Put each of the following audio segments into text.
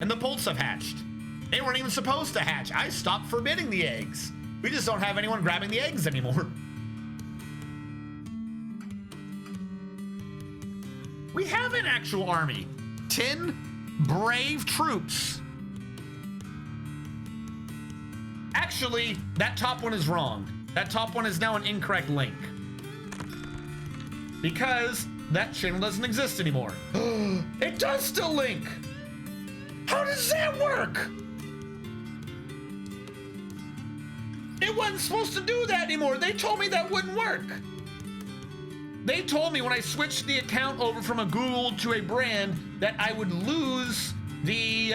And the poults have hatched. They weren't even supposed to hatch. I stopped forbidding the eggs. We just don't have anyone grabbing the eggs anymore. We have an actual army. 10 brave troops. Actually, that top one is wrong. That top one is now an incorrect link. Because that channel doesn't exist anymore. It does still link. How does that work? It wasn't supposed to do that anymore. They told me that wouldn't work. They told me when I switched the account over from a Google to a brand that I would lose the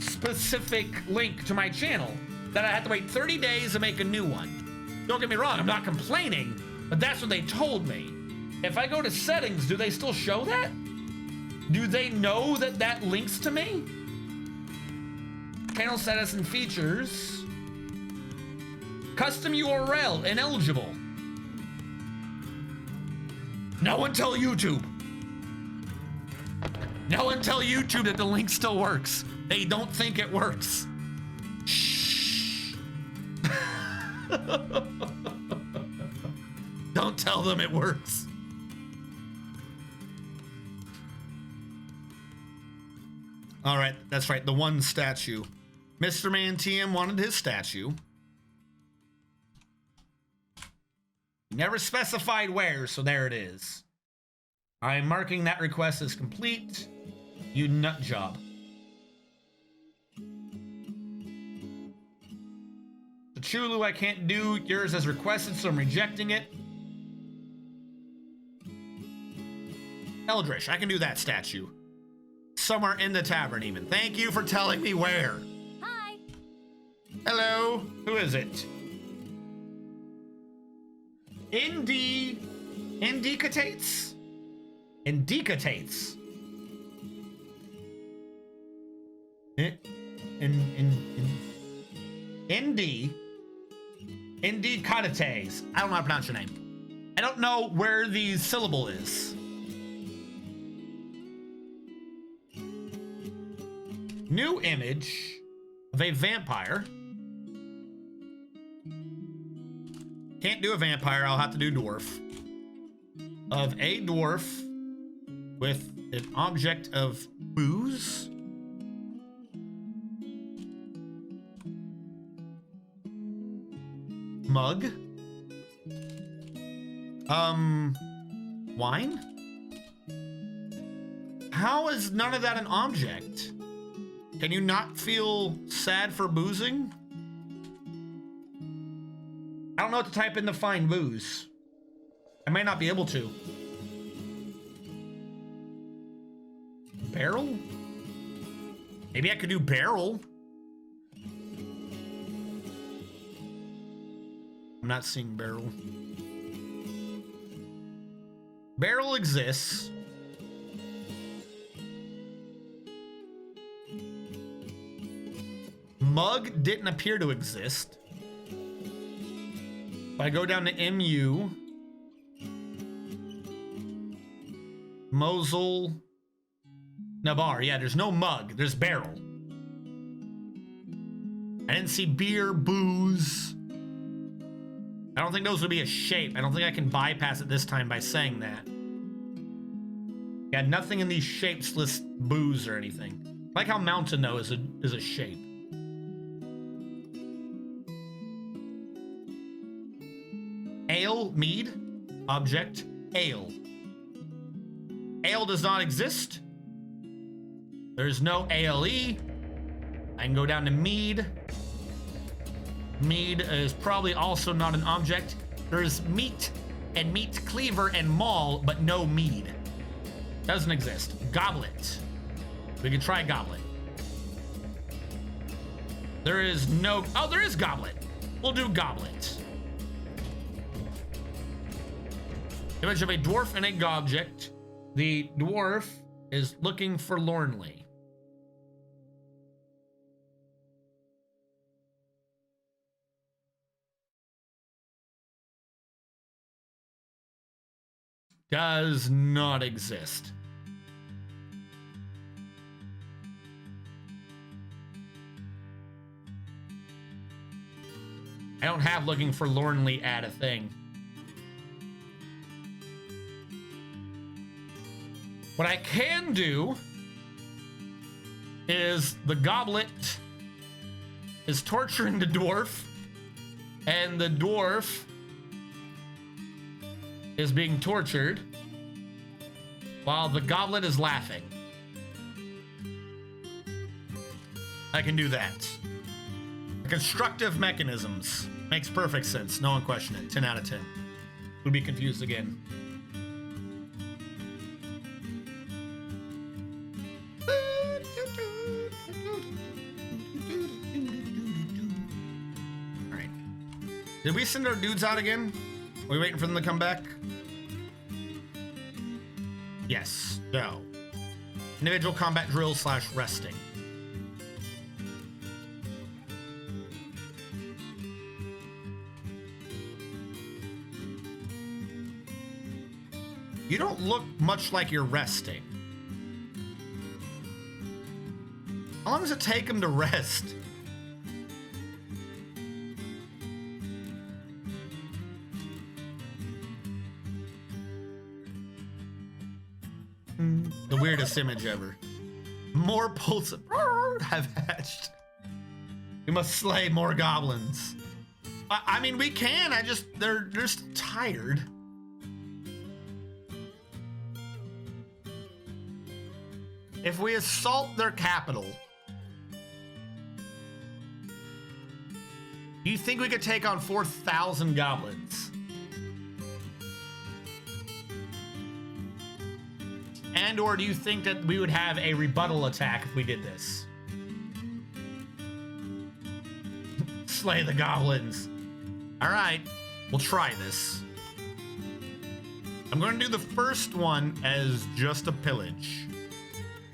specific link to my channel, that I had to wait 30 days to make a new one. Don't get me wrong, I'm not complaining, but that's what they told me. If I go to settings, do they still show that? Do they know that that links to me? Channel status and features. Custom URL, ineligible. No one tell YouTube. No one tell YouTube that the link still works. They don't think it works. Shh. Don't tell them it works. All right, that's right, the one statue. Mr. Man TM wanted his statue. Never specified where, so there it is. I'm marking that request as complete. You nut job. The Chulu I can't do yours as requested, so I'm rejecting it. Eldritch, I can do that statue. Somewhere in the tavern even. Thank you for telling me where. Hi. Hello, who is it? Indicates? Indicates. Indicates. I don't know how to pronounce your name. I don't know where the syllable is. New image of a vampire. Can't do a vampire, I'll have to do dwarf. Of a dwarf with an object of booze. Mug. Wine? How is none of that an object? Can you not feel sad for boozing? I don't know what to type in to find booze. I might not be able to. Barrel? Maybe I could do barrel. I'm not seeing barrel. Barrel exists. Mug didn't appear to exist. If I go down to MU, Mosul, Nabar. Yeah, there's no mug. There's barrel. I didn't see beer, booze. I don't think those would be a shape. I don't think I can bypass it this time by saying that. Yeah, nothing in these shapes lists booze or anything. Like how mountain, though, is a shape. Ale, mead, object, ale. Ale does not exist. There's no ALE. I can go down to mead. Mead is probably also not an object. There's meat and meat cleaver and maul, but no mead. Doesn't exist. Goblet. We can try goblet. There is no... Oh, there is goblet. We'll do goblet. Image of a dwarf and a gobject. The dwarf is looking forlornly. Does not exist. I don't have looking forlornly add a thing. What I can do is the goblet is torturing the dwarf, and the dwarf is being tortured while the goblet is laughing. I can do that. Constructive mechanisms. Makes perfect sense. No one question it. 10 out of 10. Would be confused again. Alright. Did we send our dudes out again? Are we waiting for them to come back? Yes. No. Individual combat drill / resting. You don't look much like you're resting. How long does it take him to rest? The weirdest image ever. More pulses have hatched. We must slay more goblins. I mean, we can. They're still tired. If we assault their capital, do you think we could take on 4,000 goblins? And or do you think that we would have a rebuttal attack if we did this? Slay the goblins. All right, we'll try this. I'm going to do the first one as just a pillage.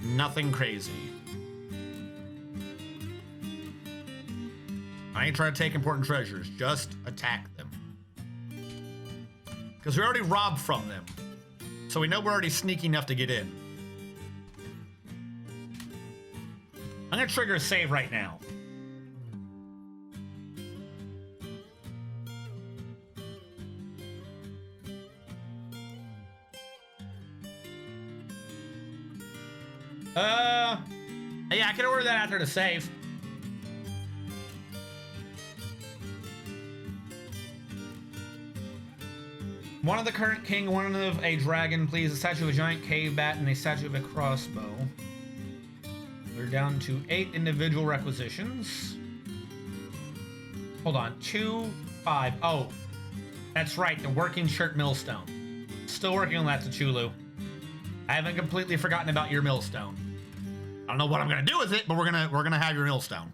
Nothing crazy. I ain't trying to take important treasures. Just attack them. Because we already robbed from them. So we know we're already sneaky enough to get in. I'm going to trigger a save right now. Yeah, I can order that after the save. One of the current king, one of a dragon, please. A statue of a giant cave bat and a statue of a crossbow. We're down to 8 individual requisitions. Hold on, 2, 5. Oh, that's right, the working shirt millstone. Still working on that, Tachulu. I haven't completely forgotten about your millstone. I don't know what I'm gonna do with it, but we're gonna have your millstone.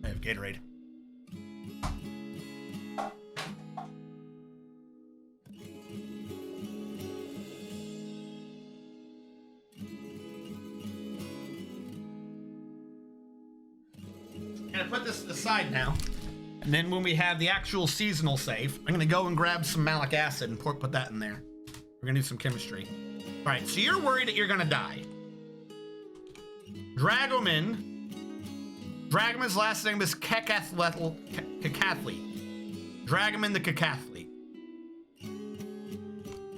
I have Gatorade. I'm gonna put this aside now, and then when we have the actual seasonal save, I'm gonna go and grab some malic acid and put that in there. We're gonna do some chemistry. All right, so you're worried that you're gonna die. Dragoman's last name is Kekathlete. Dragoman the Kekathlete.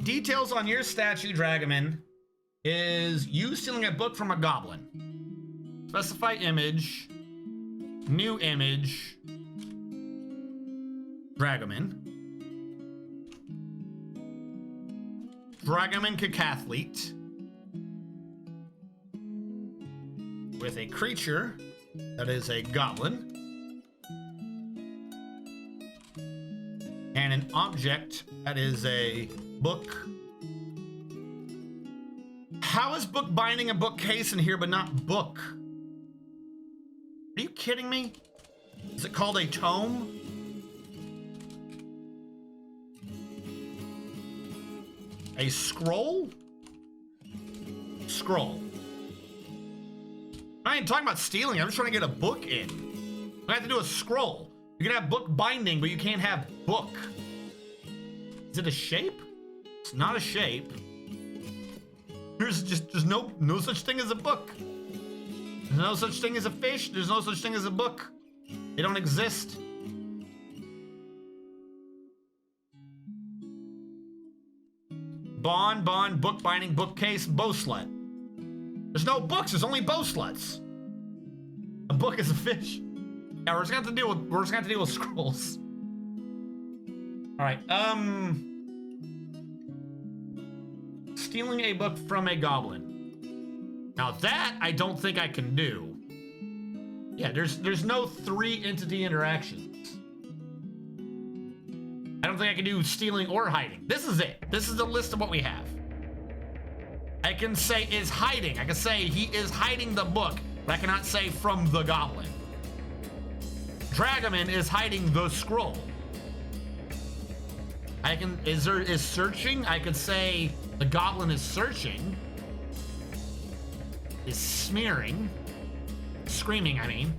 Details on your statue, Dragoman, is you stealing a book from a goblin. Specify image. New image. Dragoman. Dragoman Kekathlete. With a creature that is a goblin. And an object that is a book. How is book binding a bookcase in here but not book? Are you kidding me? Is it called a tome? A scroll? Scroll. I ain't talking about stealing. I'm just trying to get a book in. I have to do a scroll. You can have book binding, but you can't have book. Is it a shape? It's not a shape. There's no such thing as a book. There's no such thing as a fish. There's no such thing as a book. They don't exist. Bond, bookbinding, bookcase, bowslet. There's no books, there's only bowslets. A book is a fish. Yeah, we're just gonna have to deal with scrolls. Alright, stealing a book from a goblin. Now that I don't think I can do. Yeah, there's no 3 entity interactions. I don't think I can do stealing or hiding. This is it. This is the list of what we have. I can say is hiding. I can say he is hiding the book, but I cannot say from the goblin. Dragoman is hiding the scroll. I can is searching. I could say the goblin is searching. Is smearing. Screaming, I mean.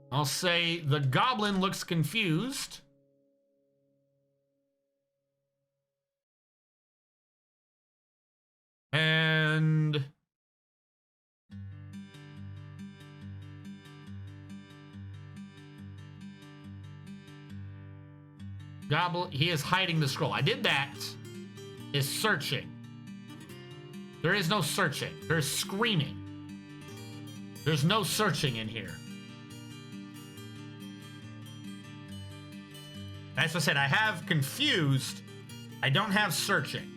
I'll say the goblin looks confused. And goblin, he is hiding the scroll. I did that. Is searching. There is no searching. There's screaming. There's no searching in here. As I said, I have confused. I don't have searching.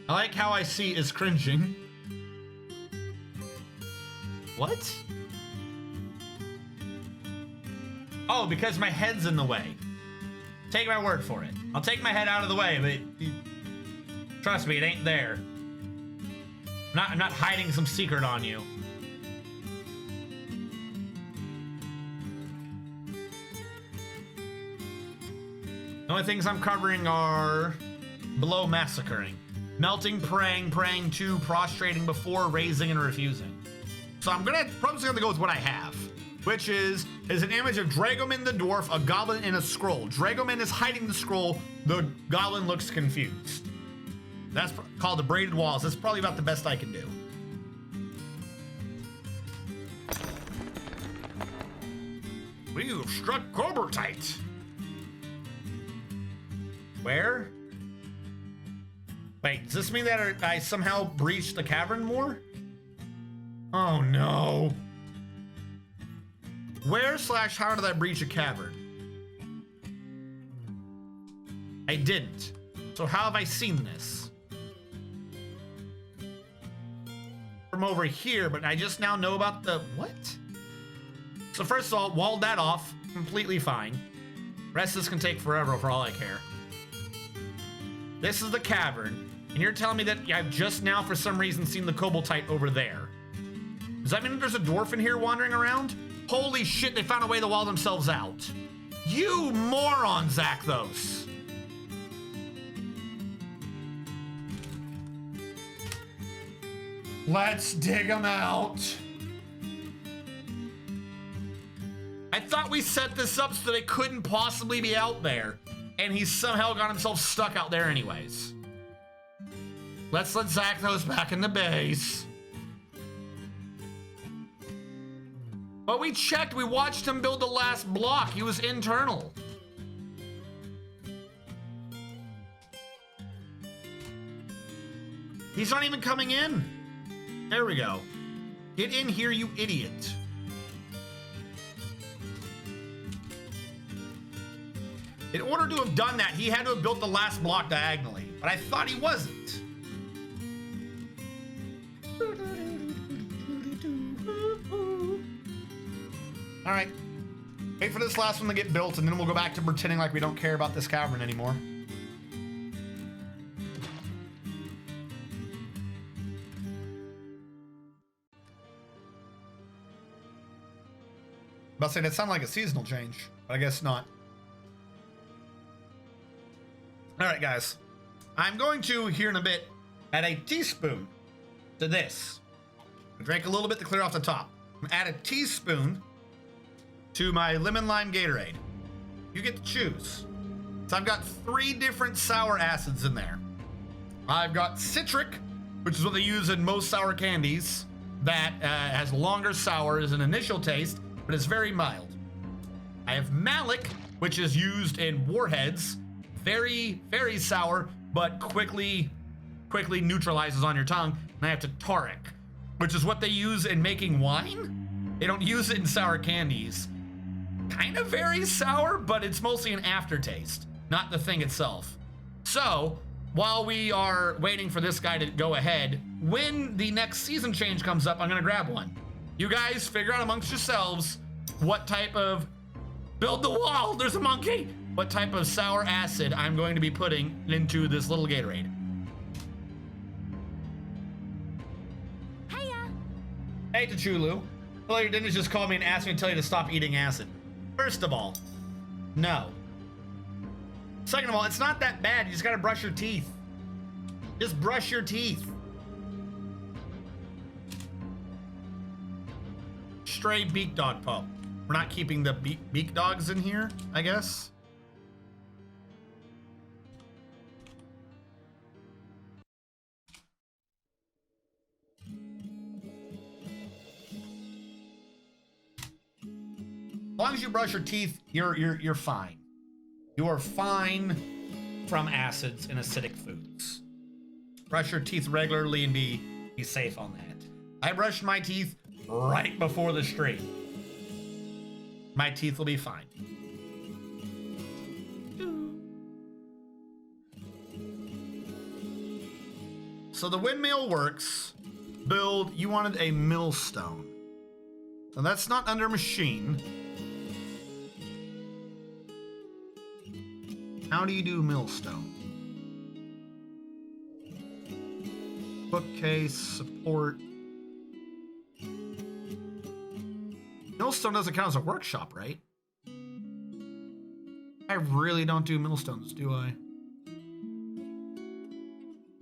I like how I see is cringing. What? Oh, because my head's in the way. Take my word for it. I'll take my head out of the way, but trust me, it ain't there. I'm not hiding some secret on you. The only things I'm covering are below massacring. Melting, praying to, prostrating before, raising, and refusing. So I'm probably just gonna go with what I have, which is an image of Dragoman the dwarf, a goblin, and a scroll. Dragoman is hiding the scroll, the goblin looks confused. That's called the braided walls. That's probably about the best I can do. We've struck Cobertite. Where? Wait, does this mean that I somehow breached the cavern more? Oh no. Where/how did I breach a cavern? I didn't. So how have I seen this? From over here, but I just now know about the what? So first of all, walled that off, completely fine. Rest of this can take forever for all I care. This is the cavern, and you're telling me that I've just now, for some reason, seen the Koboldite over there. Does that mean that there's a dwarf in here wandering around? Holy shit, they found a way to wall themselves out. You moron, Zakthos. Let's dig them out. I thought we set this up so they couldn't possibly be out there. And he's somehow got himself stuck out there anyways. Let's let Zakthos back in the base. But we checked, we watched him build the last block. He was internal. He's not even coming in. There we go. Get in here, you idiot. In order to have done that, he had to have built the last block diagonally, but I thought he wasn't. All right, wait for this last one to get built, and then we'll go back to pretending like we don't care about this cavern anymore. About to say, that sounded like a seasonal change, but I guess not. All right, guys. I'm going to, here in a bit, add a teaspoon to this. I drank a little bit to clear off the top. I'm gonna add a teaspoon to my lemon lime Gatorade. You get to choose. So I've got 3 different sour acids in there. I've got citric, which is what they use in most sour candies, that has longer sour as an initial taste, but it's very mild. I have malic, which is used in warheads, very, very sour, but quickly neutralizes on your tongue. And I have tartaric, which is what they use in making wine. They don't use it in sour candies. Kind of very sour, but it's mostly an aftertaste, not the thing itself. So, while we are waiting for this guy to go ahead, when the next season change comes up, I'm gonna grab one. You guys figure out amongst yourselves what type of, build the wall, there's a monkey! What type of sour acid I'm going to be putting into this little Gatorade. Hiya! Hey, Tachulu. Well, you didn't just call me and ask me to tell you to stop eating acid. First of all, no. Second of all, it's not that bad. You just gotta brush your teeth. Just brush your teeth. Stray beak dog pup. We're not keeping the beak dogs in here, I guess. As long as you brush your teeth, you're fine. You are fine from acids and acidic foods. Brush your teeth regularly and be safe on that. I brushed my teeth right before the stream. My teeth will be fine. So the windmill works. Build, you wanted a millstone. So that's not under machine. How do you do millstone? Bookcase, support. Millstone doesn't count as a workshop, right? I really don't do millstones, do I?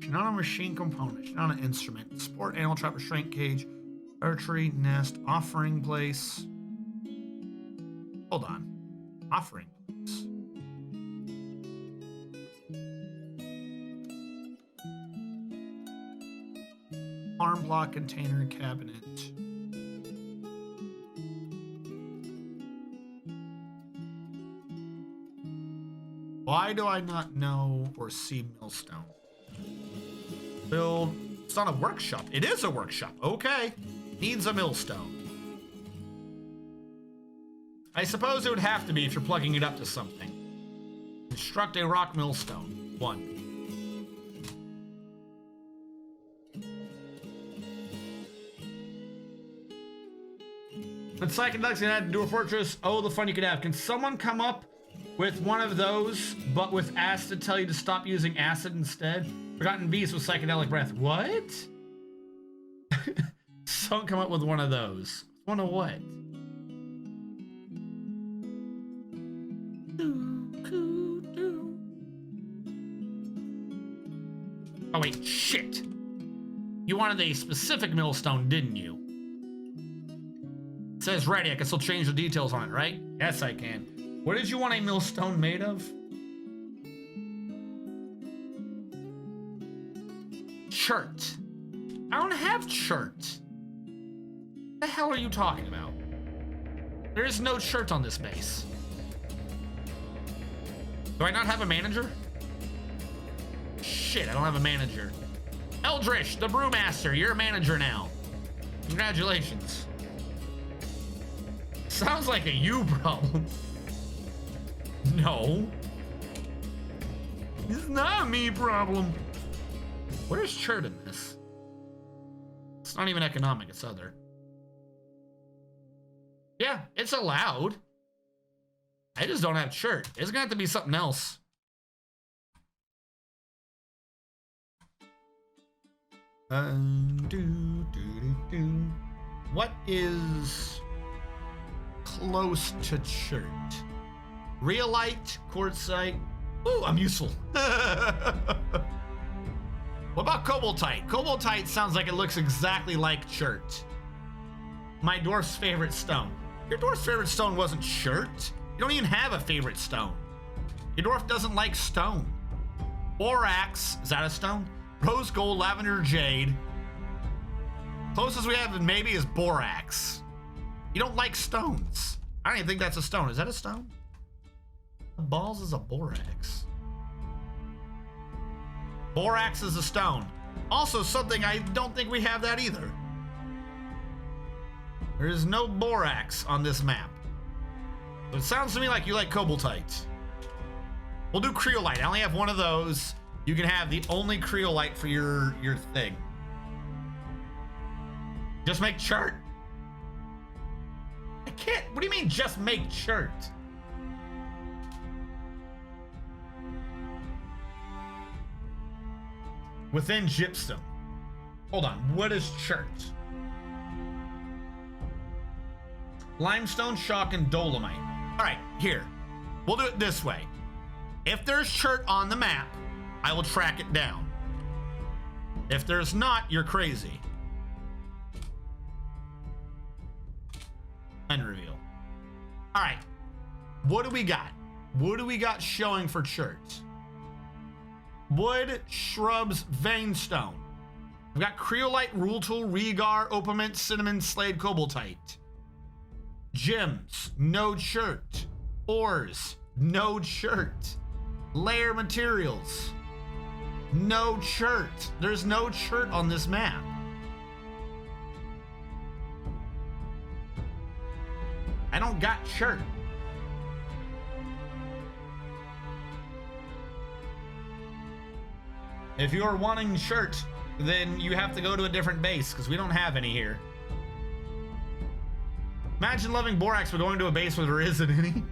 She's not a machine component. She's not an instrument. Support, animal trap, restraint cage, archery, nest, offering place. Hold on. Offering place. Arm block, container, cabinet. Why do I not know or see millstone? Build. It's not a workshop. It is a workshop. Okay. Needs a millstone. I suppose it would have to be if you're plugging it up to something. Construct a rock millstone. 1. When psychedelics can add to Dwarf Fortress, oh, the fun you could have. Can someone come up with one of those, but with acid to tell you to stop using acid instead? Forgotten Beast with psychedelic breath. What? Someone come up with one of those. One of what? Oh wait, shit. You wanted a specific millstone, didn't you? It says ready, I can still change the details on it, right? Yes, I can. What did you want a millstone made of? Chert. I don't have chert. What the hell are you talking about? There is no chert on this base. Do I not have a manager? Shit, I don't have a manager. Eldritch, the brewmaster, you're a manager now. Congratulations. Sounds like a you problem. No. It's not a me problem. What is chert in this? It's not even economic, it's other. Yeah, it's allowed. I just don't have chert. It's gonna have to be something else. What is close to chert? Rheolite, quartzite. Ooh, I'm useful. What about Koboldite? Koboldite sounds like it looks exactly like chert. My dwarf's favorite stone. Your dwarf's favorite stone wasn't chert. You don't even have a favorite stone. Your dwarf doesn't like stone. Borax, is that a stone? Rose gold, lavender, jade. Closest we have maybe is borax. You don't like stones. I don't even think that's a stone. Is that a stone? The balls is a borax. Borax is a stone. Also something I don't think we have that either. There is no borax on this map. So it sounds to me like you like Koboldite. We'll do Creolite. I only have one of those. You can have the only Creolite for your thing. Just make chert. I can't. What do you mean just make chert? Within gypsum. Hold on. What is chert? Limestone, chalk, and dolomite. All right, here. We'll do it this way. If there's chert on the map, I will track it down. If there's not, you're crazy. End reveal. All right. What do we got? What do we got showing for chert? Wood, shrubs, veinstone. We've got Creolite, Rule Tool, Regar, Opiment, Cinnamon, Slade, Koboldite. Gems, no chert. Ores, no chert. Layer materials, no chert. There's no chert on this map. I don't got chert. If you're wanting chert, then you have to go to a different base because we don't have any here. Imagine loving borax but going to a base where there isn't any.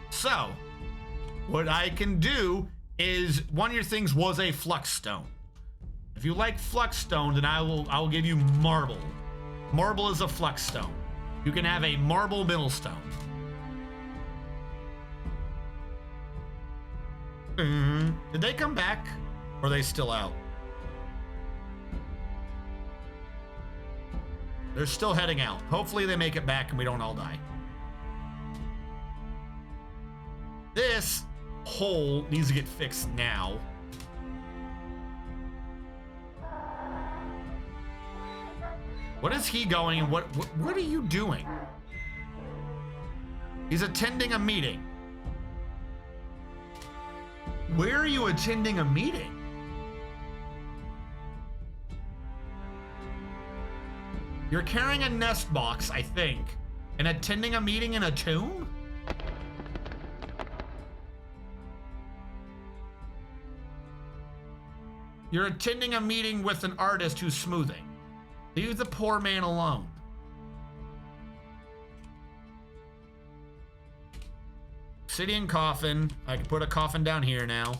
So, what I can do is one of your things was a flux stone. If you like flux stone, then I will give you marble. Marble is a flux stone. You can have a marble millstone. Did they come back? Or are they still out? They're still heading out. Hopefully they make it back and we don't all die. This hole needs to get fixed now. What is he going and what are you doing? He's attending a meeting. Where are you attending a meeting? You're carrying a nest box, I think, and attending a meeting in a tomb? You're attending a meeting with an artist who's smoothing. Leave the poor man alone. Obsidian coffin. I can put a coffin down here now.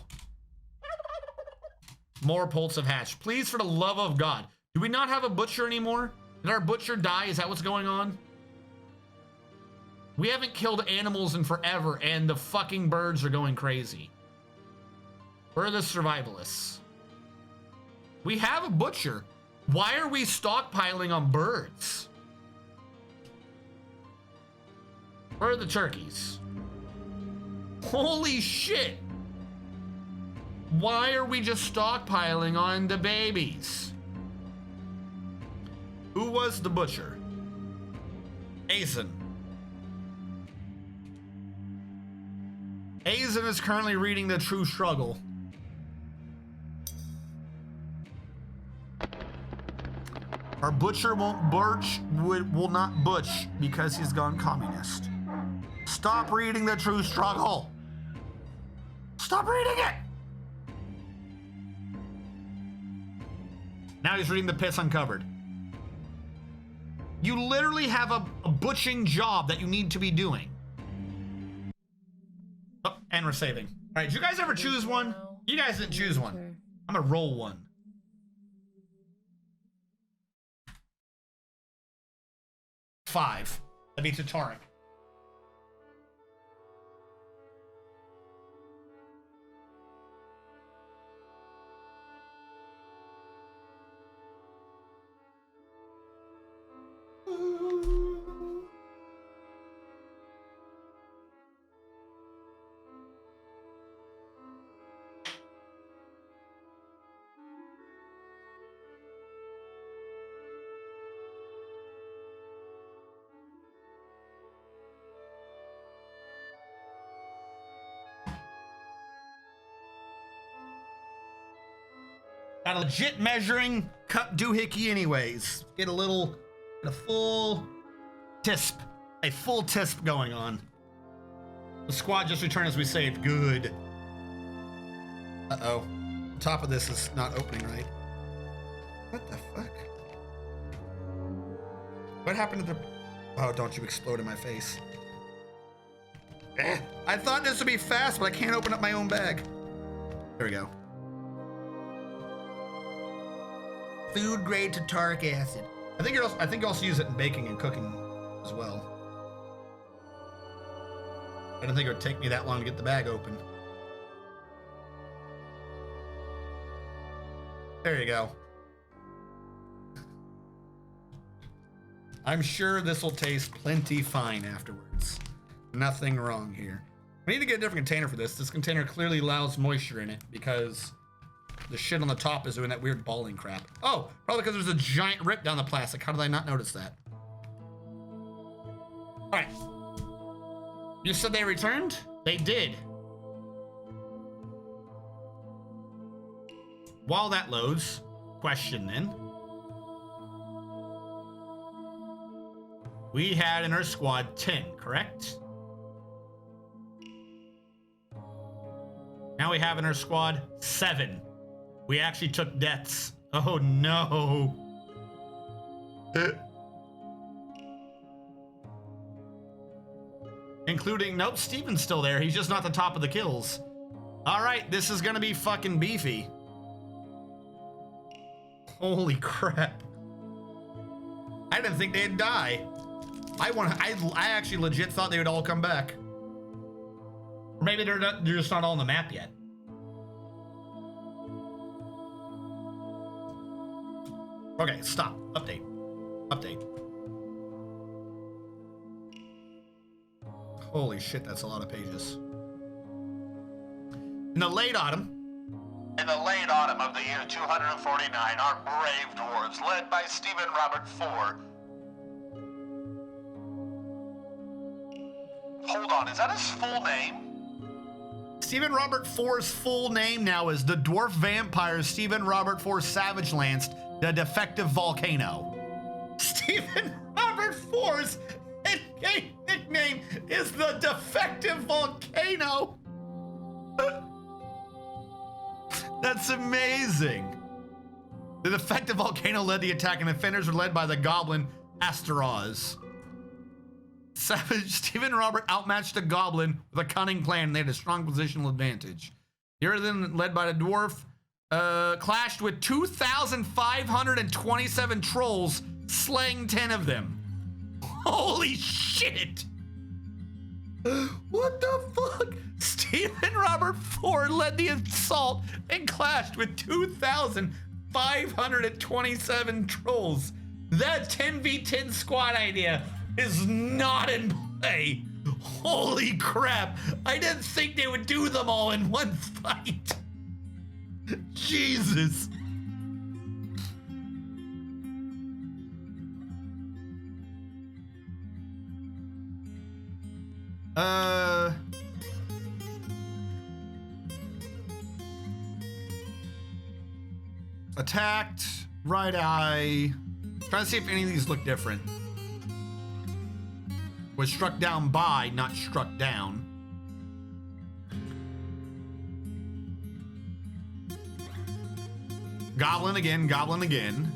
More poults have hatched. Please, for the love of God. Do we not have a butcher anymore? Did our butcher die? Is that what's going on? We haven't killed animals in forever, and the fucking birds are going crazy. Where are the survivalists? We have a butcher. Why are we stockpiling on birds? Where are the turkeys? Holy shit! Why are we just stockpiling on the babies? Who was the butcher? Azen. Azen is currently reading The True Struggle. Our butcher won't birch, will not butch because he's gone communist. Stop reading The True Struggle. Stop reading it. Now he's reading The Pits Uncovered. You literally have a butching job that you need to be doing. Oh, and we're saving. All right, did you guys ever choose one? You guys didn't choose one. I'm gonna roll one. Five. That beats a Tauren. Got a legit measuring cup doohickey anyways. Get a full tisp. A full tisp going on. The squad just returned as we saved. Good. Uh-oh. The top of this is not opening right. What the fuck? What happened to the... Oh, don't you explode in my face. I thought this would be fast, but I can't open up my own bag. There we go. Food grade tartaric acid. I think you also use it in baking and cooking as well. I don't think it would take me that long to get the bag open. There you go. I'm sure this will taste plenty fine afterwards. Nothing wrong here. We need to get a different container for this. This container clearly allows moisture in it because the shit on the top is doing that weird balling crap. Oh, probably because there's a giant rip down the plastic. How did I not notice that? All right. You said they returned? They did. While that loads, question then. We had in our squad 10, correct? Now we have in our squad 7. We actually took deaths. Oh no. Including, nope, Steven's still there. He's just not the top of the kills. All right, this is gonna be fucking beefy. Holy crap. I didn't think they'd die. I actually legit thought they would all come back. Or maybe they're just not all on the map yet. Okay, stop. Update. Update. Holy shit, that's a lot of pages. In the late autumn of the year 249, our brave dwarves, led by Stephen Robert IV. Hold on, is that his full name? Stephen Robert IV's full name now is the Dwarf Vampire Stephen Robert IV Savage Lanced, the Defective Volcano. Stephen Robert IV's nickname is the Defective Volcano. That's amazing. The Defective Volcano led the attack, and the defenders were led by the goblin Asteroz. Savage Stephen Robert outmatched the goblin with a cunning plan, and they had a strong positional advantage. The Earthen, led by the dwarf, clashed with 2,527 trolls, slaying 10 of them. Holy shit! What the fuck? Stephen Robert IV led the assault and clashed with 2,527 trolls. That 10v10 squad idea is not in play. Holy crap. I didn't think they would do them all in one fight. Jesus. Attacked, right eye. Trying to see if any of these look different. Was struck down by, not struck down. Goblin again, goblin again.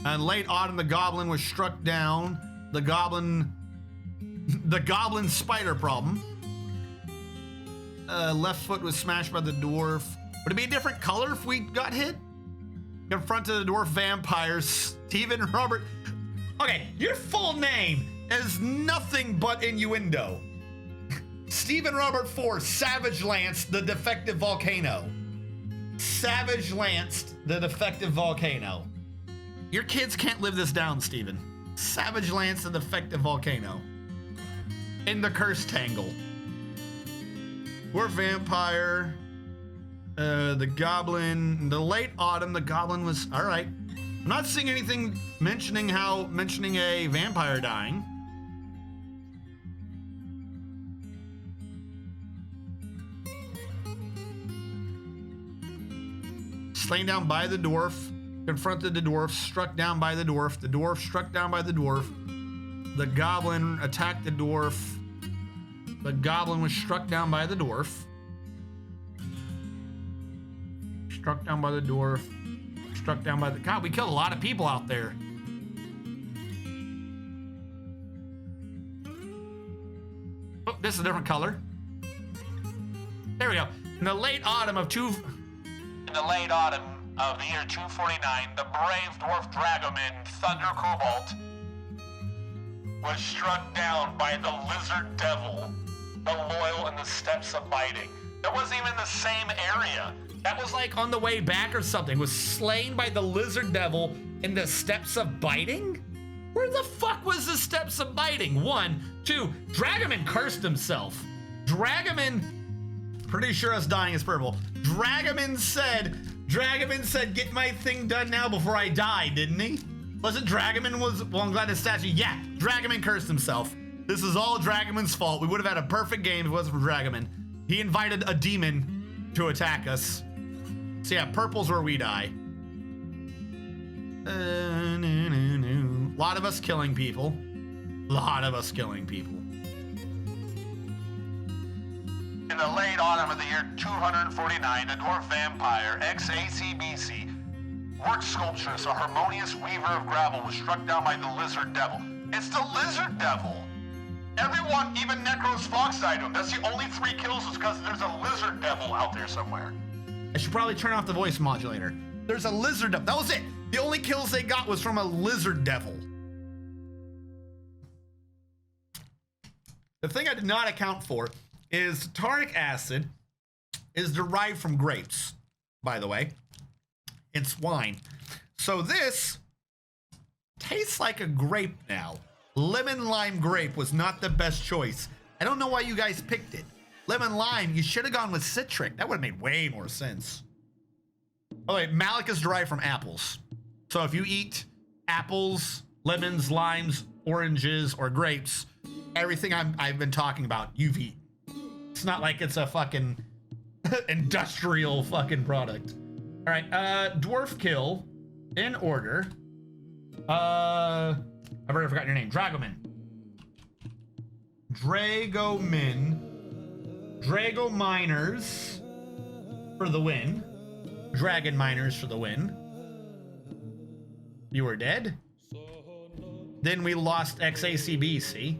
And late autumn, the goblin was struck down. The goblin spider problem. Left foot was smashed by the dwarf. Would it be a different color if we got hit? Confronted the dwarf vampire, Stephen Robert. Okay, your full name is nothing but innuendo. Stephen Robert IV, Savage Lanced, the Defective Volcano. Savage Lanced, the Defective Volcano. Your kids can't live this down, Stephen. Savage Lanced, the Defective Volcano. In the curse tangle. Dwarf vampire. The goblin. The late autumn, the goblin was all right. I'm not seeing anything mentioning a vampire dying. slain down by the dwarf, confronted the dwarf, struck down by the dwarf struck down by the dwarf, the goblin attacked the dwarf, the goblin was struck down by the dwarf, struck down by the dwarf, struck down by the... God, we killed a lot of people out there. Oh, this is a different color. There we go. In the late autumn of the year 249, the brave dwarf dragoman Thunder Cobalt was struck down by the lizard devil, the loyal in the steppes of biting. That wasn't even the same area. That was like on the way back or something. Was slain by the lizard devil in the steppes of biting? Where the fuck was the steppes of biting? 1, 2, Dragoman cursed himself. Dragoman, pretty sure us dying is purple. Dragoman said, get my thing done now before I die, didn't he? Wasn't Dragoman well, I'm glad the statue, yeah, Dragoman cursed himself. This is all Dragoman's fault. We would have had a perfect game if it wasn't for Dragoman. He invited a demon to attack us. So yeah, purple's where we die. Lot of us killing people. Lot of us killing people. In the late autumn of the year 249, the dwarf vampire XACBC, work sculptress, a harmonious weaver of gravel, was struck down by the lizard devil. It's the lizard devil! Everyone, even Necros Fox died to him. That's the only 3 kills is because there's a lizard devil out there somewhere. I should probably turn off the voice modulator. There's a lizard devil. That was it. The only kills they got was from a lizard devil. The thing I did not account for is tartaric acid is derived from grapes, by the way. It's wine. So this tastes like a grape now. Lemon lime grape was not the best choice. I don't know why you guys picked it. Lemon lime, you should have gone with citric. That would have made way more sense. Oh wait, malic is derived from apples. So if you eat apples, lemons, limes, oranges, or grapes, everything I've been talking about, you've eaten. It's not like it's a fucking industrial fucking product. All right, dwarf kill in order. I've already forgotten your name. Dragoman. Drago Miners for the win. Dragon Miners for the win. You were dead. Then we lost XACBC.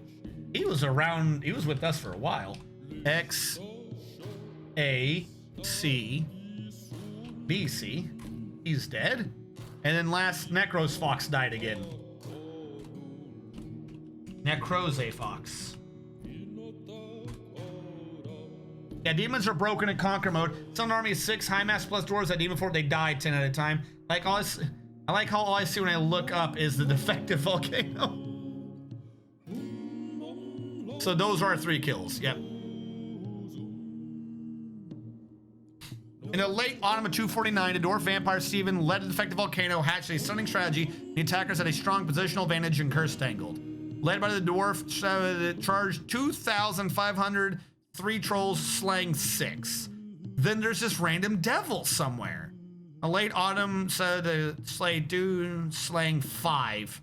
He was around, he was with us for a while. XACBC. He's dead. And then last, Necros Fox died again. Necrose Fox. Yeah, demons are broken in conquer mode. Sun army is 6, high mass plus dwarves at demon fort, they die 10 at a time. I like how all I see when I look up is the defective volcano. So those are 3 kills, yep. In the late autumn of 249, the dwarf vampire Steven led a defective volcano, hatched a stunning strategy. The attackers had a strong positional advantage and curse tangled. Led by the dwarf, charged 2,500, 3 trolls, slaying 6. Then there's this random devil somewhere. A late autumn said slay dude, slaying 5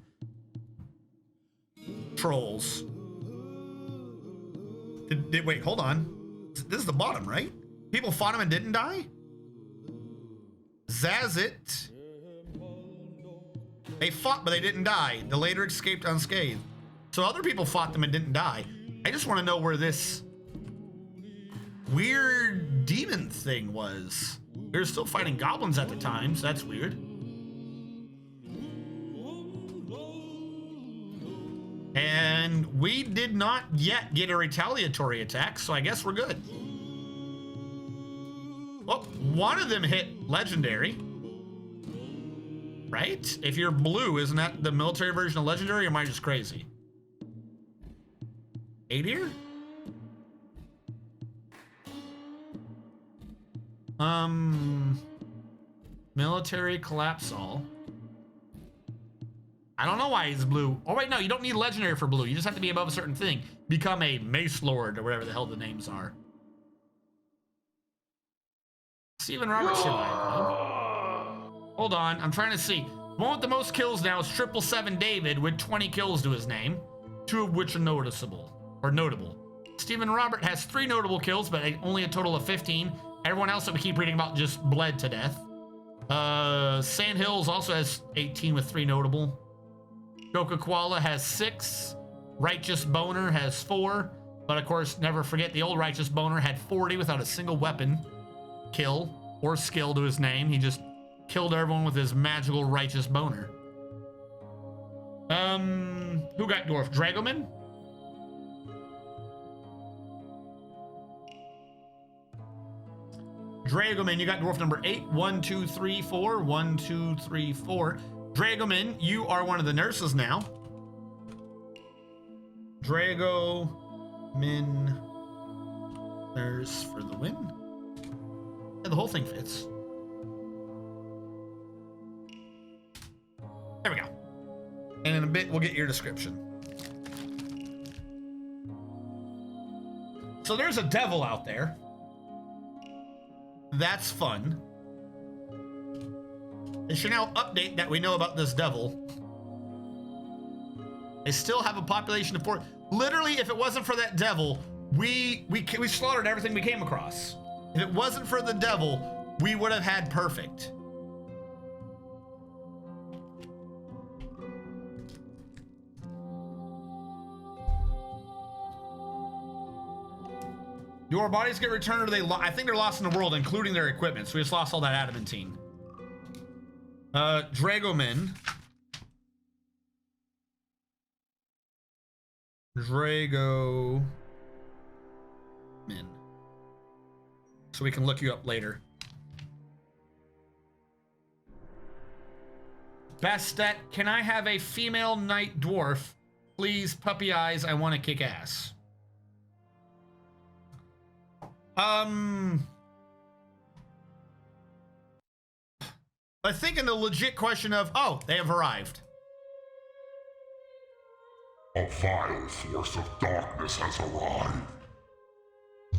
trolls. Wait, hold on. This is the bottom, right? People fought him and didn't die? Zazit. They fought, but they didn't die. The later escaped unscathed. So other people fought them and didn't die. I just want to know where this weird demon thing was. We were still fighting goblins at the time, so that's weird. And we did not yet get a retaliatory attack, so I guess we're good. Well, one of them hit legendary. Right? If you're blue, isn't that the military version of legendary, or am I just crazy? 8 here? Military collapse all. I don't know why he's blue. Oh wait, no, you don't need legendary for blue. You just have to be above a certain thing. Become a mace lord or whatever the hell the names are. Stephen Roberts survived, huh? Hold on, I'm trying to see. One with the most kills now is 777 David with 20 kills to his name, 2 of which are noticeable, or notable. Stephen Robert has 3 notable kills, but only a total of 15. Everyone else that we keep reading about just bled to death. Sand Hills also has 18 with 3 notable. Joka Koala has 6. Righteous Boner has 4. But of course, never forget the old Righteous Boner had 40 without a single weapon kill or skill to his name. He just killed everyone with his magical Righteous Boner. Who got Dwarf? Dragoman? Dragoman, you got Dwarf number 8. 1, 2, 3, 4. 1, 2, 3, 4. Dragoman, you are one of the nurses now. Dragoman, nurse for the win. Yeah, the whole thing fits. There we go. And in a bit, we'll get your description. So there's a devil out there. That's fun. It should now update that we know about this devil. They still have a population of 4. Literally, if it wasn't for that devil, we slaughtered everything we came across. If it wasn't for the devil, we would have had perfect. Do our bodies get returned, or I think they're lost in the world, including their equipment. So we just lost all that adamantine. Dragoman. Dragoman. So we can look you up later. Bastet, can I have a female knight dwarf? Please, puppy eyes, I want to kick ass. I think in the legit question of, oh, they have arrived. A vile force of darkness has arrived.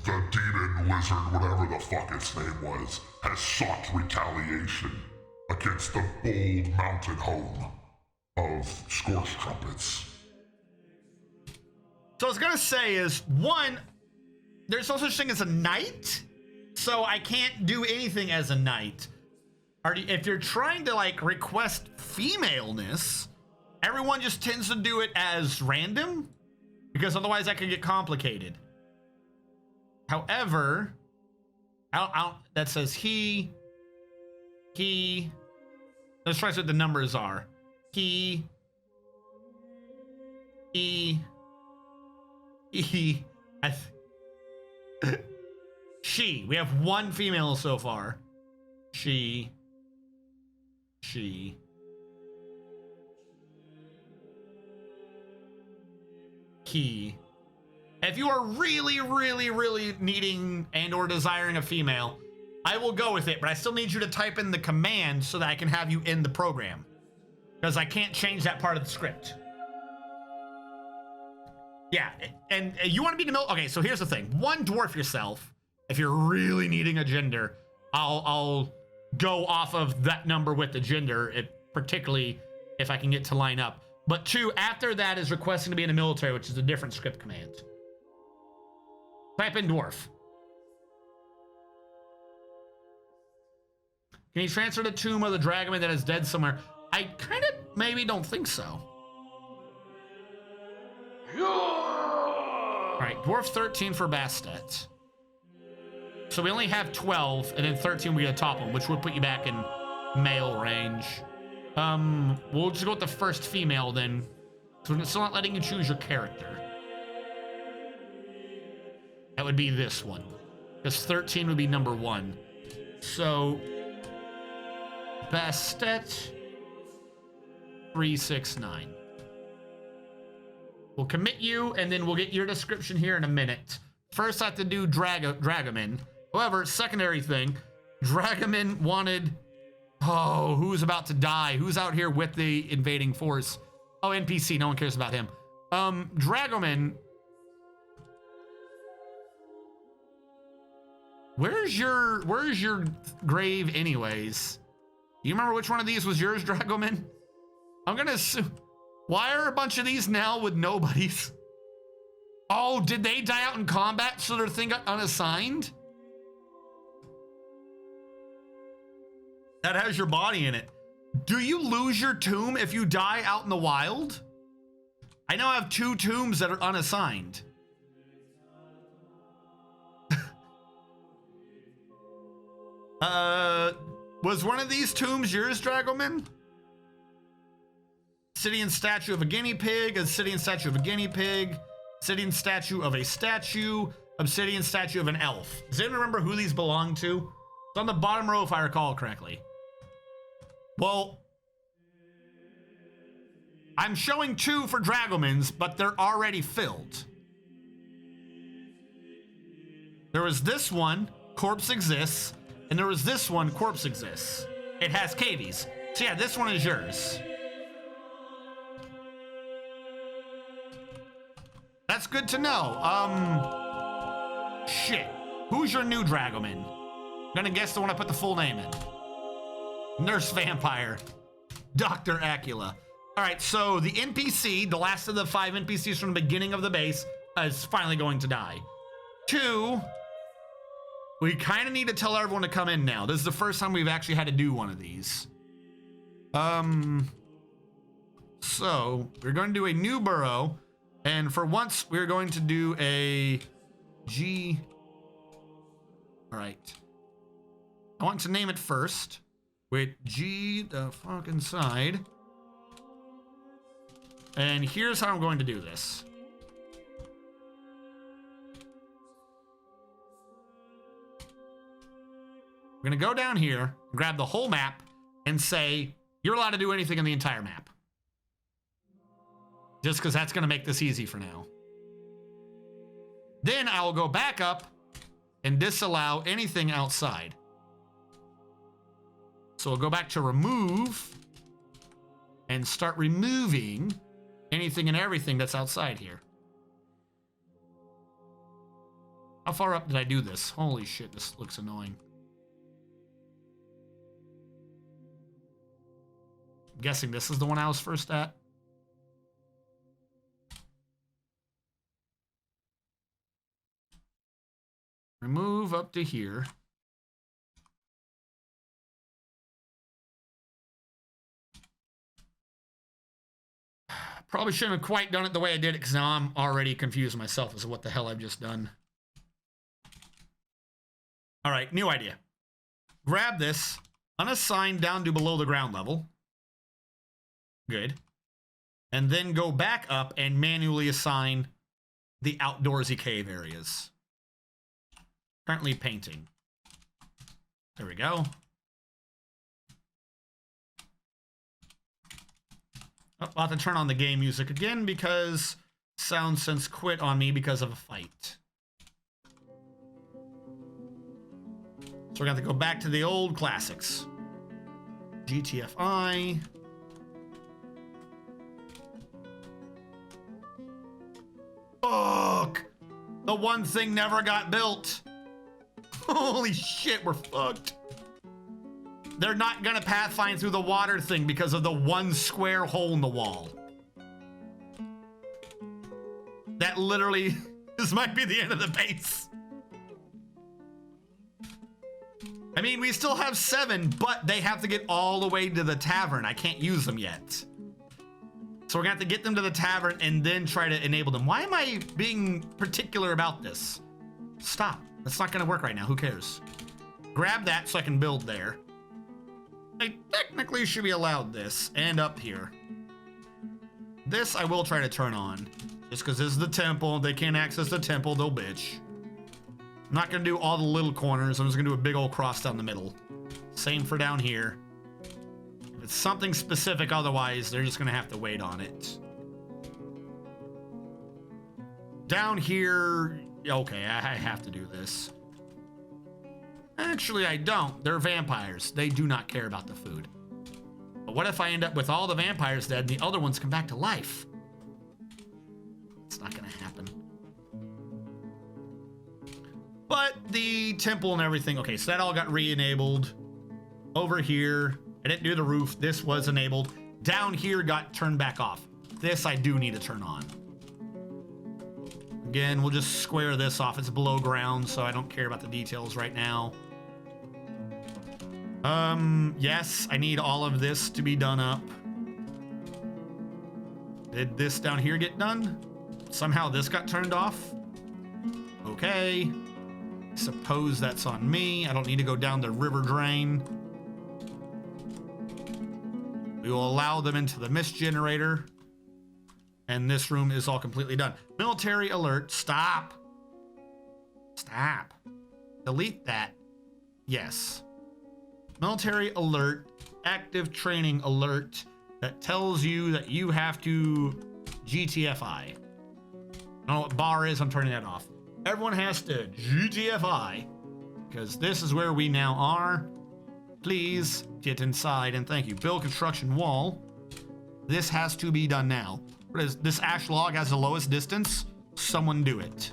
The demon lizard, whatever the fuck its name was, has sought retaliation against the bold mountain home of ScorchTrumpets. So I was gonna say is, one, there's no such thing as a knight, so I can't do anything as a knight. If you're trying to like request femaleness, everyone just tends to do it as random, because otherwise that could get complicated. However, that says he, let's try to see what the numbers are. He, she. We have 1 female so far. She. He. If you are really, really, really needing and or desiring a female, I will go with it, but I still need you to type in the command so that I can have you in the program, because I can't change that part of the script. Yeah, and you want to be the middle. Okay, so here's the thing. 1, dwarf yourself. If you're really needing a gender, I'll go off of that number with the gender, particularly if I can get to line up. But 2, after that is requesting to be in the military, which is a different script command. Type in dwarf. Can you transfer the tomb of the dragoman that is dead somewhere? I kind of maybe don't think so. All right, dwarf 13 for Bastet. So we only have 12, and then 13 we gotta top them, which would put you back in male range. We'll just go with the first female then. So we're still not letting you choose your character. That would be this one, because 13 would be number 1. So Bastet 369. We'll commit you, and then we'll get your description here in a minute. First, I have to do Dragoman. However, secondary thing, Dragoman wanted... Oh, who's about to die? Who's out here with the invading force? Oh, NPC. No one cares about him. Dragoman. Where's your grave anyways? You remember which one of these was yours, Dragoman? I'm gonna assume. Why are a bunch of these now with nobodies? Oh, did they die out in combat so their thing got unassigned? That has your body in it. Do you lose your tomb if you die out in the wild? I now have 2 tombs that are unassigned. Was one of these tombs yours, Dragoman? Obsidian statue of a guinea pig, obsidian statue of a guinea pig, obsidian statue of a statue, obsidian statue of an elf. Does anyone remember who these belong to? It's on the bottom row if I recall correctly. Well, I'm showing 2 for Dragomans, but they're already filled. There was this one, corpse exists, and there was this one, corpse exists. It has cavies. So yeah, this one is yours. That's good to know. Shit. Who's your new Dragoman? Gonna guess the one I put the full name in. Nurse Vampire. Dr. Acula. All right, so the NPC, the last of the 5 NPCs from the beginning of the base, is finally going to die. 2, we kind of need to tell everyone to come in now. This is the first time we've actually had to do one of these. So we're going to do a new burrow, and for once we're going to do a G. All right. I want to name it first with G the fuck inside. And here's how I'm going to do this. We're gonna go down here, grab the whole map, and say, you're allowed to do anything in the entire map. Just because that's gonna make this easy for now. Then I will go back up and disallow anything outside. So we'll go back to remove and start removing anything and everything that's outside here. How far up did I do this? Holy shit, this looks annoying. I'm guessing this is the one I was first at. Remove up to here. Probably shouldn't have quite done it the way I did it, because now I'm already confused myself as to what the hell I've just done. All right, new idea. Grab this, unassign down to below the ground level. Good. And then go back up and manually assign the outdoorsy cave areas. Currently painting. There we go. Oh, I'll have to turn on the game music again because SoundSense quit on me because of a fight. So we're going to have to go back to the old classics. GTFI. Fuck! The one thing never got built. Holy shit, we're fucked. They're not gonna pathfind through the water thing because of the one square hole in the wall. That literally, this might be the end of the base. I mean, we still have 7, but they have to get all the way to the tavern. I can't use them yet. So we're gonna have to get them to the tavern and then try to enable them. Why am I being particular about this? Stop. That's not gonna work right now. Who cares? Grab that so I can build there. I technically should be allowed this, and up here. This I will try to turn on. Just because this is the temple. They can't access the temple, they'll bitch. I'm not gonna do all the little corners. I'm just gonna do a big old cross down the middle. Same for down here. If it's something specific otherwise, they're just gonna have to wait on it. Down here, okay, I have to do this. Actually, I don't. They're vampires. They do not care about the food. But what if I end up with all the vampires dead and the other ones come back to life? It's not gonna happen. But the temple and everything, okay, so that all got re-enabled over here. I didn't do the roof. This was enabled. Down here got turned back off. This I do need to turn on. Again, we'll just square this off. It's below ground, so I don't care about the details right now. Yes, I need all of this to be done up. Did this down here get done? Somehow this got turned off. Okay. Suppose that's on me. I don't need to go down the river drain. We will allow them into the mist generator. And this room is all completely done. Military alert. Stop. Stop. Delete that. Yes. Military alert. Active training alert that tells you that you have to GTFI. I don't know what bar is. I'm turning that off. Everyone has to GTFI because this is where we now are. Please get inside and thank you. Build construction wall. This has to be done now. What is this? Ash log has the lowest distance. Someone do it.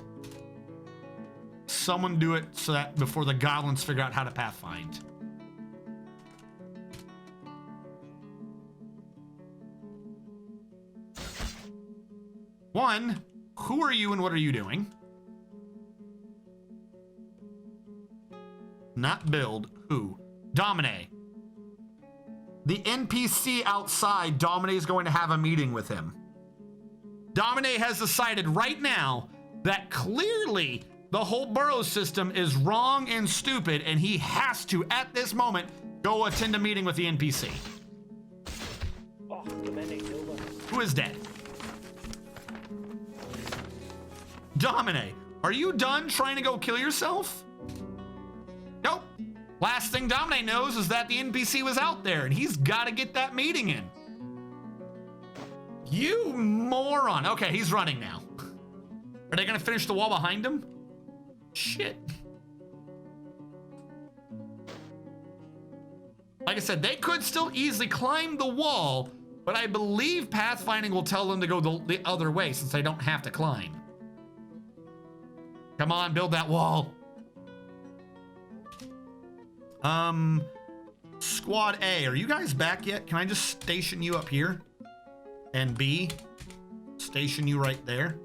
Someone do it so that before the goblins figure out how to pathfind. One, who are you and what are you doing? Not build. Who? Domine. The NPC outside, Domine is going to have a meeting with him. Domine has decided right now that clearly the whole burrow system is wrong and stupid, and he has to, at this moment, go attend a meeting with the NPC. Who is dead? Domine, are you done trying to go kill yourself? Nope. Last thing Domine knows is that the NPC was out there, and he's got to get that meeting in. You moron. Okay, he's running now. Are they going to finish the wall behind him? Shit. Like I said, they could still easily climb the wall, but I believe pathfinding will tell them to go the other way since they don't have to climb. Come on, build that wall. Squad A, are you guys back yet? Can I just station you up here? And B, station you right there.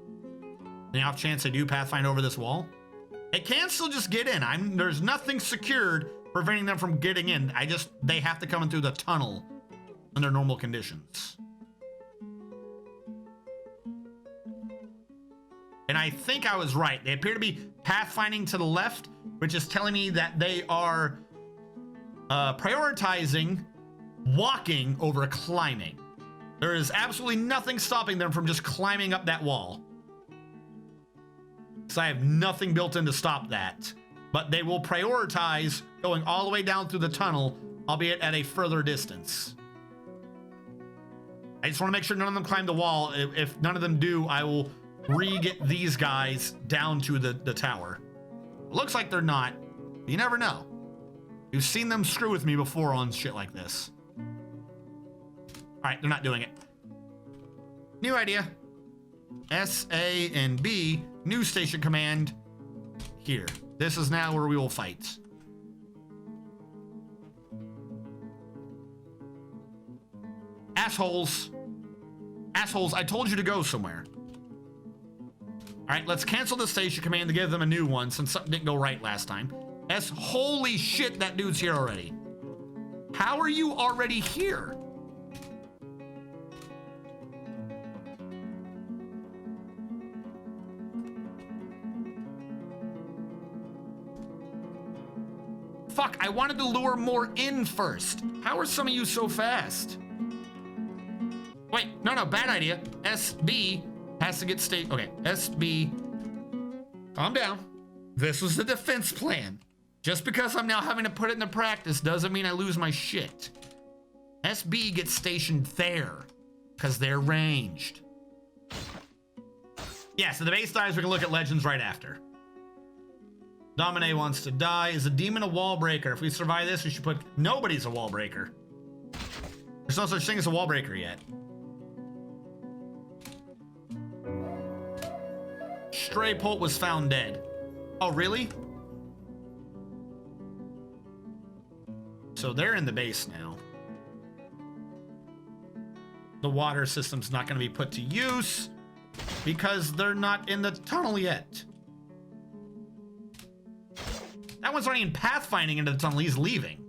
The off chance they do pathfind over this wall. They can still just get in. There's nothing secured preventing them from getting in. They have to come in through the tunnel under normal conditions. And I think I was right. They appear to be pathfinding to the left, which is telling me that they are prioritizing walking over climbing. There is absolutely nothing stopping them from just climbing up that wall. So I have nothing built in to stop that. But they will prioritize going all the way down through the tunnel, albeit at a further distance. I just want to make sure none of them climb the wall. If none of them do, I will re-get these guys down to the tower. Looks like they're not. You never know. You've seen them screw with me before on shit like this. All right, they're not doing it. New idea. S, A, and B, new station command here. This is now where we will fight. Assholes. Assholes, I told you to go somewhere. All right, let's cancel the station command to give them a new one since something didn't go right last time. S, holy shit, that dude's here already. How are you already here? Fuck, I wanted to lure more in first. How are some of you so fast? Wait, no, bad idea. SB has to get state. Okay, SB, calm down. This was the defense plan. Just because I'm now having to put it into practice doesn't mean I lose my shit. SB gets stationed there because they're ranged. Yeah, so the base dies, we can look at legends right after. Domine wants to die. Is a demon a wall breaker? If we survive this, we should put nobody's a wall breaker. There's no such thing as a wall breaker yet. Stray Polt was found dead. Oh, really? So they're in the base now. the water system's not going to be put to use because they're not in the tunnel yet. That one's already in pathfinding into the tunnel. He's leaving.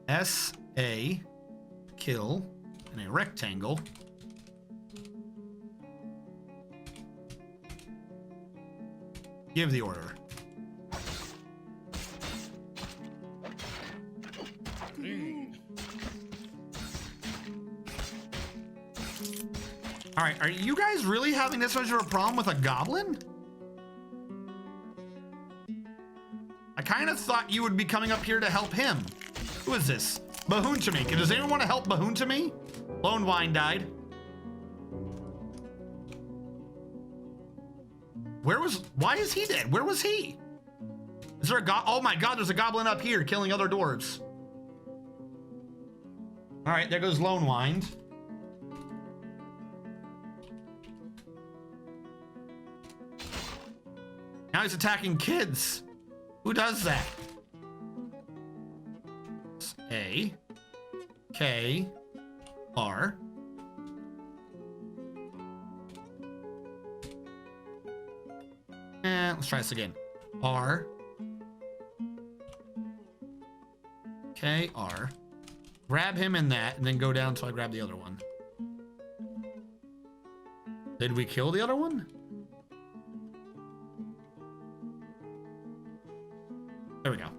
S-A, kill, in a rectangle. Give the order. All right, are you guys really having this much of a problem with a goblin? I kind of thought you would be coming up here to help him. Who is this? Bahuntami. Does anyone want to help Bahuntami? Lone Wine died. Why is he dead? Where was he? Is there a oh my god, there's a goblin up here killing other dwarves. All right, there goes Lone Wind. Now he's attacking kids. Who does that? A, K, R. And let's try this again. R, K, R. Grab him in that, and then go down until I grab the other one. Did we kill the other one? There we go.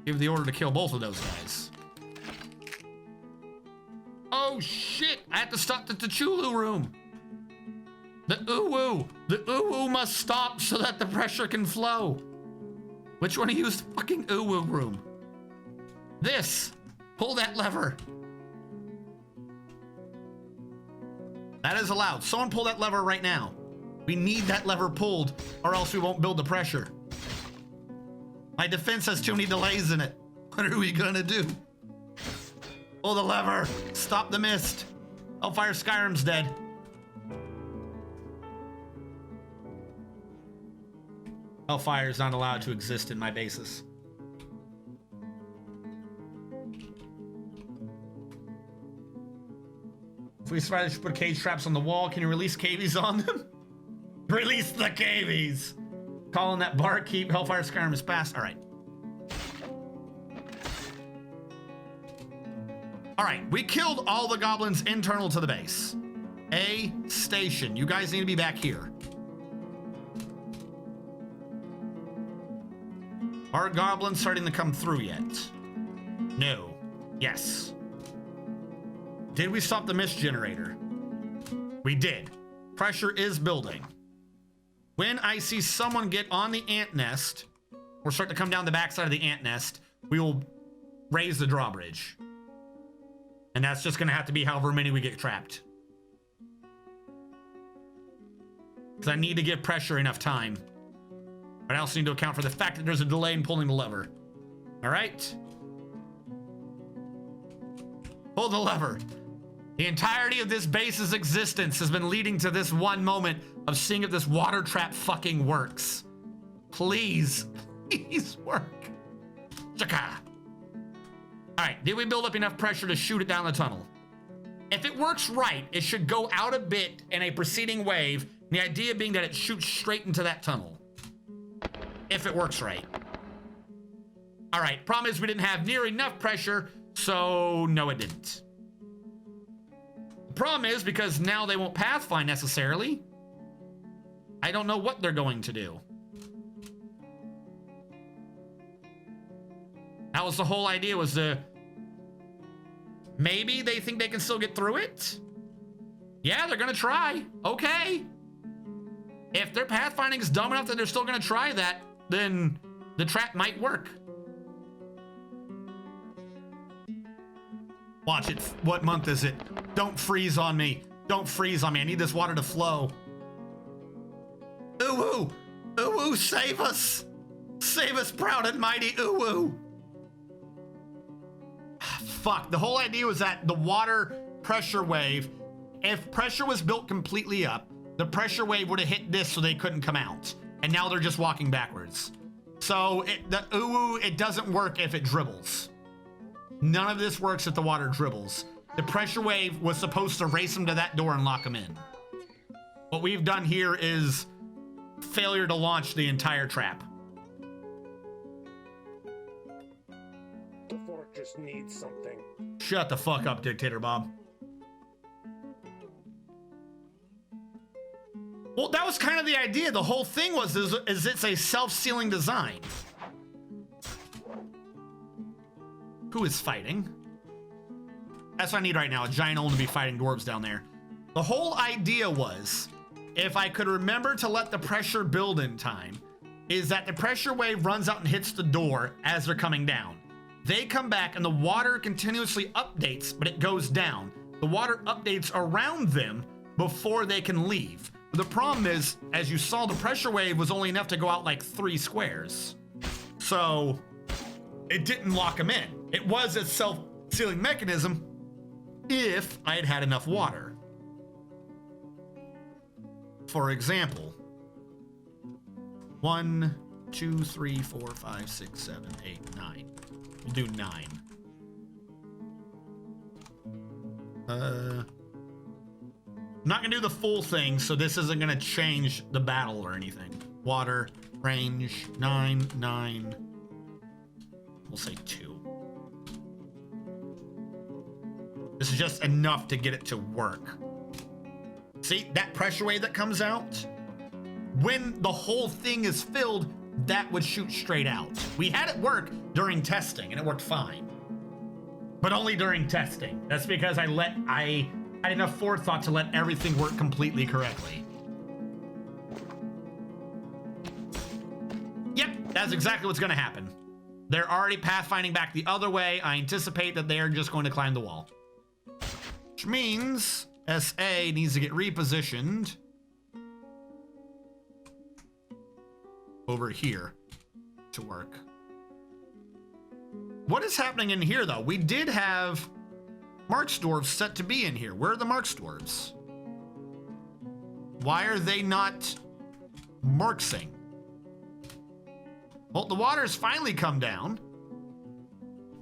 Give the order to kill both of those guys. Oh shit! I have to stop the Tachulu room. The uwu. The uwu must stop so that the pressure can flow. Which one of you is the fucking uwu room? This. Pull that lever. That is allowed. Someone pull that lever right now. We need that lever pulled, or else we won't build the pressure. My defense has too many delays in it. What are we gonna do? Pull the lever. Stop the mist. Hellfire Skyrim's dead. Hellfire is not allowed to exist in my bases. If we decide to put cage traps on the wall, can you release cavies on them? Release the cavies! Calling that barkeep. Hellfire Skyrim is passed. All right. All right, we killed all the goblins internal to the base. A station. You guys need to be back here. Are goblins starting to come through yet? No. Yes. Did we stop the mist generator? We did. Pressure is building. When I see someone get on the ant nest or start to come down the backside of the ant nest, we will raise the drawbridge. And that's just going to have to be however many we get trapped. Because I need to give pressure enough time. But I also need to account for the fact that there's a delay in pulling the lever. All right? Pull the lever. The entirety of this base's existence has been leading to this one moment of seeing if this water trap fucking works. Please, please work. Chaka. All right, did we build up enough pressure to shoot it down the tunnel? If it works right, it should go out a bit in a preceding wave, the idea being that it shoots straight into that tunnel. If it works right. All right, problem is we didn't have near enough pressure, so no, it didn't. The problem is because now they won't pathfind necessarily. I don't know what they're going to do. That was the whole idea, was to... Maybe they think they can still get through it? Yeah, they're gonna try. Okay. If their pathfinding is dumb enough that they're still gonna try that, then the trap might work. Watch it. What month is it? Don't freeze on me. Don't freeze on me. I need this water to flow. Uwu! Uwu, save us! Save us, proud and mighty Uwu! Fuck, the whole idea was that the water pressure wave, if pressure was built completely up, the pressure wave would have hit this so they couldn't come out. And now they're just walking backwards. So it doesn't work if it dribbles. None of this works if the water dribbles. The pressure wave was supposed to race them to that door and lock them in. What we've done here is failure to launch the entire trap. The fort just needs something. Shut the fuck up, Dictator Bob. Well, that was kind of the idea. The whole thing was is it's a self-sealing design. Who is fighting? That's what I need right now, a giant old to be fighting dwarves down there. The whole idea was, if I could remember to let the pressure build in time, is that the pressure wave runs out and hits the door as they're coming down. They come back and the water continuously updates, but it goes down. The water updates around them before they can leave. The problem is, as you saw, the pressure wave was only enough to go out like 3 squares. So it didn't lock them in. It was a self-sealing mechanism if I had had enough water. For example, 1, 2, 3, 4, 5, 6, 7, 8, 9. We'll do 9. I'm not gonna do the full thing, so this isn't gonna change the battle or anything. Water, range, 9, 9. We'll say 2. This is just enough to get it to work. See, that pressure wave that comes out, when the whole thing is filled, that would shoot straight out. We had it work during testing and it worked fine, but only during testing. That's because I had enough forethought to let everything work completely correctly. Yep, that's exactly what's gonna happen. They're already pathfinding back the other way. I anticipate that they are just going to climb the wall. Which means SA needs to get repositioned over here to work. What is happening in here, though? We did have Marks dwarves set to be in here. Where are the Marks dwarves? Why are they not marksing? Well, the water's finally come down.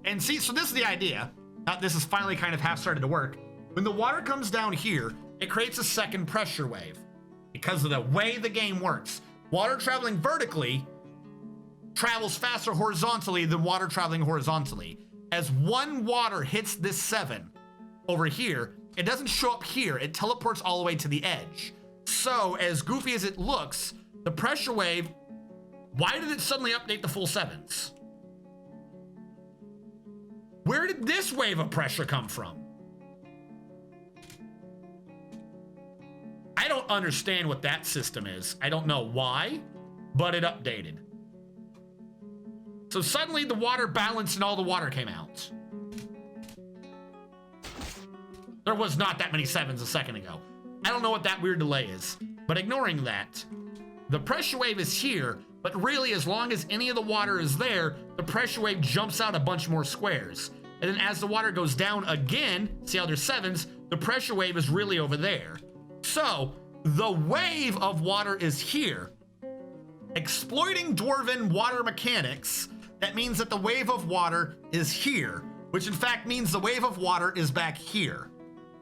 And see, so this is the idea. This is finally kind of half started to work. When the water comes down here, it creates a second pressure wave because of the way the game works. Water traveling vertically travels faster horizontally than water traveling horizontally. As one water hits this 7 over here, it doesn't show up here. It teleports all the way to the edge. So as goofy as it looks, the pressure wave, why did it suddenly update the full 7s? Where did this wave of pressure come from? I don't understand what that system is. I don't know why, but it updated. So suddenly the water balanced and all the water came out. There was not that many 7s a second ago. I don't know what that weird delay is, but ignoring that, the pressure wave is here, but really as long as any of the water is there, the pressure wave jumps out a bunch more squares. And then as the water goes down again, see how there's 7s, the pressure wave is really over there. So the wave of water is here. Exploiting dwarven water mechanics, that means that the wave of water is here, which in fact means the wave of water is back here,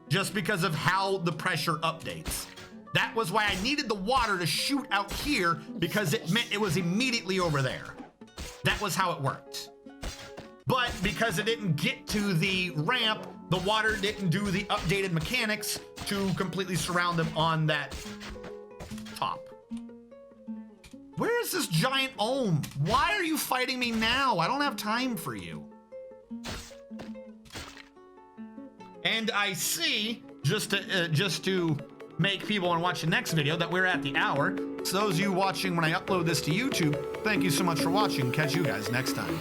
just because of how the pressure updates. That was why I needed the water to shoot out here, because it meant it was immediately over there. That was how it worked. But because it didn't get to the ramp, the water didn't do the updated mechanics to completely surround them on that top. Where is this giant ohm? Why are you fighting me now? I don't have time for you. And I see, just to make people want to watch the next video, that we're at the hour. So those of you watching when I upload this to YouTube, thank you so much for watching. Catch you guys next time.